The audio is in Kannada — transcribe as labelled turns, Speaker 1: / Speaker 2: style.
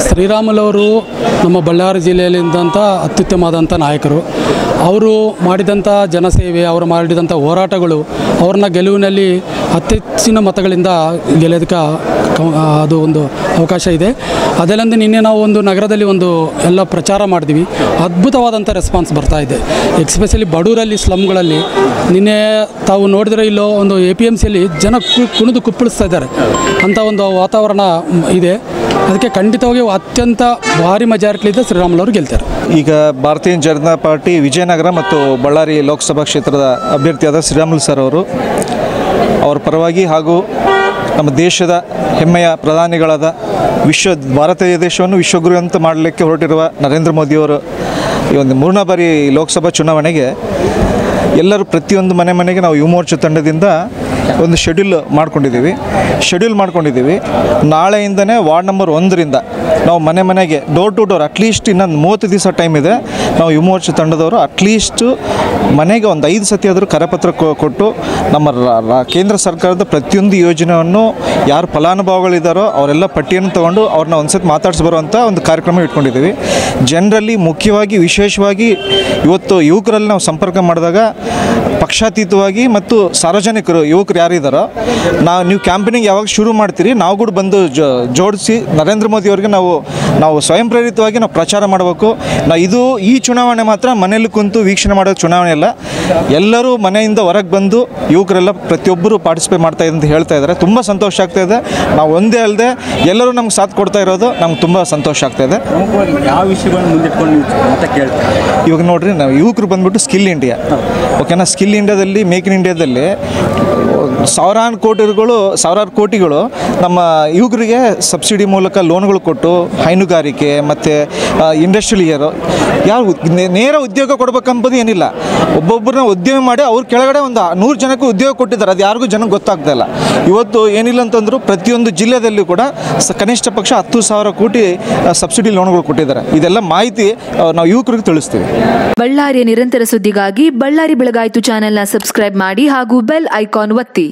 Speaker 1: ಶ್ರೀರಾಮುಲು ನಮ್ಮ ಬಳ್ಳಾರಿ ಜಿಲ್ಲೆಯಲ್ಲಿದ್ದಂಥ ಅತ್ಯುತ್ತಮವಾದಂಥ ನಾಯಕರು. ಅವರು ಮಾಡಿದಂಥ ಜನಸೇವೆ, ಅವರು ಮಾಡಿದಂಥ ಹೋರಾಟಗಳು ಅವ್ರನ್ನ ಗೆಲುವಿನಲ್ಲಿ ಅತ್ಯಚ್ಚಿನ ಮತಗಳಿಂದ ಗೆಲ್ಲೋದಕ್ಕೆ ಅದು ಒಂದು ಅವಕಾಶ ಇದೆ. ಅದಲ್ಲಂದು ನಿನ್ನೆ ನಾವು ಒಂದು ನಗರದಲ್ಲಿ ಒಂದು ಎಲ್ಲ ಪ್ರಚಾರ ಮಾಡಿದ್ವಿ. ಅದ್ಭುತವಾದಂಥ ರೆಸ್ಪಾನ್ಸ್ ಬರ್ತಾ ಇದೆ. ಎಕ್ಸ್ಪೆಷಲಿ ಬಡೂರಲ್ಲಿ, ಸ್ಲಮ್ಗಳಲ್ಲಿ ನಿನ್ನೆ ತಾವು ನೋಡಿದ್ರೆ ಇಲ್ಲೋ ಒಂದು APMCಯಲ್ಲಿ ಜನ ಕುಣಿದು ಕುಪ್ಪಳಿಸ್ತಾ ಇದ್ದಾರೆ ಅಂಥ ಒಂದು ವಾತಾವರಣ ಇದೆ. ಅದಕ್ಕೆ ಖಂಡಿತವಾಗಿ ಅತ್ಯಂತ ಭಾರಿ ಮೆಜಾರಿಟಿಯಿಂದ ಶ್ರೀರಾಮುಲು ಅವರು ಗೆಲ್ತಾರೆ.
Speaker 2: ಈಗ ಭಾರತೀಯ ಜನತಾ ಪಾರ್ಟಿ ವಿಜಯನಗರ ಮತ್ತು ಬಳ್ಳಾರಿ ಲೋಕಸಭಾ ಕ್ಷೇತ್ರದ ಅಭ್ಯರ್ಥಿಯಾದ ಶ್ರೀರಾಮುಲು ಸರ್ ಅವರು ಅವರ ಪರವಾಗಿ ಹಾಗೂ ನಮ್ಮ ದೇಶದ ಹೆಮ್ಮೆಯ ಪ್ರಧಾನಿಗಳಾದ ಭಾರತೀಯ ದೇಶವನ್ನು ವಿಶ್ವಗುರು ಅಂತ ಮಾಡಲಿಕ್ಕೆ ಹೊರಟಿರುವ ನರೇಂದ್ರ ಮೋದಿಯವರು ಈ ಒಂದು 3ನೇ ಬಾರಿ ಲೋಕಸಭಾ ಚುನಾವಣೆಗೆ ಎಲ್ಲರೂ ಪ್ರತಿಯೊಂದು ಮನೆಗೆ ನಾವು ಯುವ ಮೋರ್ಚಾ ತಂಡದಿಂದ ಒಂದು ಶೆಡ್ಯೂಲ್ ಮಾಡ್ಕೊಂಡಿದ್ದೀವಿ. ನಾಳೆಯಿಂದನೇ ವಾರ್ಡ್ ನಂಬರ್ 1ರಿಂದ ನಾವು ಮನೆಗೆ ಡೋರ್ ಟು ಡೋರ್ ಅಟ್ಲೀಸ್ಟ್ ಇನ್ನೊಂದು 30 ದಿವಸ ಟೈಮ್ ಇದೆ. ನಾವು ಯುವ ಮೋರ್ಚಾ ತಂಡದವರು ಅಟ್ಲೀಸ್ಟು ಮನೆಗೆ ಒಂದು 5 ಸತಿ ಆದರೂ ಕರಪತ್ರ ಕೊಟ್ಟು ನಮ್ಮ ಕೇಂದ್ರ ಸರ್ಕಾರದ ಪ್ರತಿಯೊಂದು ಯೋಜನೆಯನ್ನು ಯಾರು ಫಲಾನುಭವಿಗಳಿದ್ದಾರೋ ಅವರೆಲ್ಲ ಪಟ್ಟಿಯನ್ನು ತೊಗೊಂಡು ಅವ್ರನ್ನ ಒಂದು ಸತಿ ಮಾತಾಡಿಸ್ಬರುವಂಥ ಒಂದು ಕಾರ್ಯಕ್ರಮ ಇಟ್ಕೊಂಡಿದ್ದೀವಿ. ಜನರಲ್ಲಿ ಮುಖ್ಯವಾಗಿ ವಿಶೇಷವಾಗಿ ಇವತ್ತು ಯುವಕರಲ್ಲಿ ನಾವು ಸಂಪರ್ಕ ಮಾಡಿದಾಗ ಪಕ್ಷಾತೀತವಾಗಿ ಮತ್ತು ಸಾರ್ವಜನಿಕರು ಯುವಕರು ಯಾರಿದ್ದಾರೋ ನೀವು ಕ್ಯಾಂಪೇನಿಂಗ್ ಯಾವಾಗ ಶುರು ಮಾಡ್ತೀರಿ ನಾವು ಕೂಡ ಬಂದು ಜೋಡಿಸಿ ನರೇಂದ್ರ ಮೋದಿಯವರಿಗೆ ನಾವು ಸ್ವಯಂ ಪ್ರೇರಿತವಾಗಿ ನಾವು ಪ್ರಚಾರ ಮಾಡಬೇಕು. ಈ ಚುನಾವಣೆ ಮಾತ್ರ ಮನೆಯಲ್ಲಿ ಕುಂತು ವೀಕ್ಷಣೆ ಮಾಡೋ ಚುನಾವಣೆ ಅಲ್ಲ. ಎಲ್ಲರೂ ಮನೆಯಿಂದ ಹೊರಗೆ ಬಂದು ಯುವಕರೆಲ್ಲ ಪ್ರತಿಯೊಬ್ಬರು ಪಾರ್ಟಿಸಿಪೇಟ್ ಮಾಡ್ತಾ ಇದೆ ಅಂತ ಹೇಳ್ತಾ ಇದ್ದಾರೆ. ತುಂಬ ಸಂತೋಷ ಆಗ್ತಾ ಇದೆ. ನಾವು ಒಂದೇ ಅಲ್ಲದೆ ಎಲ್ಲರೂ ನಮ್ಗೆ ಸಾಥ್ ಕೊಡ್ತಾ ಇರೋದು ನಮ್ಗೆ ತುಂಬ ಸಂತೋಷ ಆಗ್ತಾ ಇದೆ.
Speaker 3: ಯಾವ ವಿಷಯಗಳನ್ನು ಮುಂದಿಟ್ಕೊಂಡು ಅಂತ ಕೇಳ್ತಾರೆ.
Speaker 2: ಇವಾಗ ನೋಡ್ರಿ, ನಾವು ಯುವಕರು ಬಂದ್ಬಿಟ್ಟು ಸ್ಕಿಲ್ ಇಂಡಿಯಾ, ಓಕೆನಾ, ಸ್ಕಿಲ್ ಇಂಡಿಯಾದಲ್ಲಿ, ಮೇಕ್ ಇನ್ ಇಂಡಿಯಾದಲ್ಲಿ ಸಾವಿರಾರು ಕೋಟಿಗಳು ನಮ್ಮ ಯುವಕರಿಗೆ ಸಬ್ಸಿಡಿ ಮೂಲಕ ಲೋನ್ಗಳು ಕೊಟ್ಟು ಹೈನುಗಾರಿಕೆ ಮತ್ತು ಇಂಡಸ್ಟ್ರಿಯಲ್ ಯಾರು ನೇರ ಉದ್ಯೋಗ ಕೊಡಬೇಕಂಬುದು ಏನಿಲ್ಲ. ಒಬ್ಬೊಬ್ಬರನ್ನ ಉದ್ಯಮ ಮಾಡಿ ಅವ್ರ ಕೆಳಗಡೆ ಒಂದು 100 ಜನಕ್ಕೆ ಉದ್ಯೋಗ ಕೊಟ್ಟಿದ್ದಾರೆ. ಅದು ಯಾರಿಗೂ ಜನಕ್ಕೆ ಗೊತ್ತಾಗ್ತಾ ಇಲ್ಲ. ಇವತ್ತು ಏನಿಲ್ಲ ಅಂತಂದ್ರು ಪ್ರತಿಯೊಂದು ಜಿಲ್ಲೆಯಲ್ಲಿ ಕೂಡ ಕನಿಷ್ಠ ಪಕ್ಷ 10,000 ಕೋಟಿ ಸಬ್ಸಿಡಿ ಲೋನ್ಗಳು ಕೊಟ್ಟಿದ್ದಾರೆ. ಇದೆಲ್ಲ ಮಾಹಿತಿ ನಾವು ಯುವಕರಿಗೆ ತಿಳಿಸ್ತೀವಿ.
Speaker 4: ಬಳ್ಳಾರಿಯ ನಿರಂತರ ಸುದ್ದಿಗಾಗಿ ಬಳ್ಳಾರಿ ಬೆಳಗಾಯಿತು ಚಾನೆಲ್ನ ಸಬ್ಸ್ಕ್ರೈಬ್ ಮಾಡಿ ಹಾಗೂ ಬೆಲ್ ಐಕಾನ್ ಒತ್ತಿ.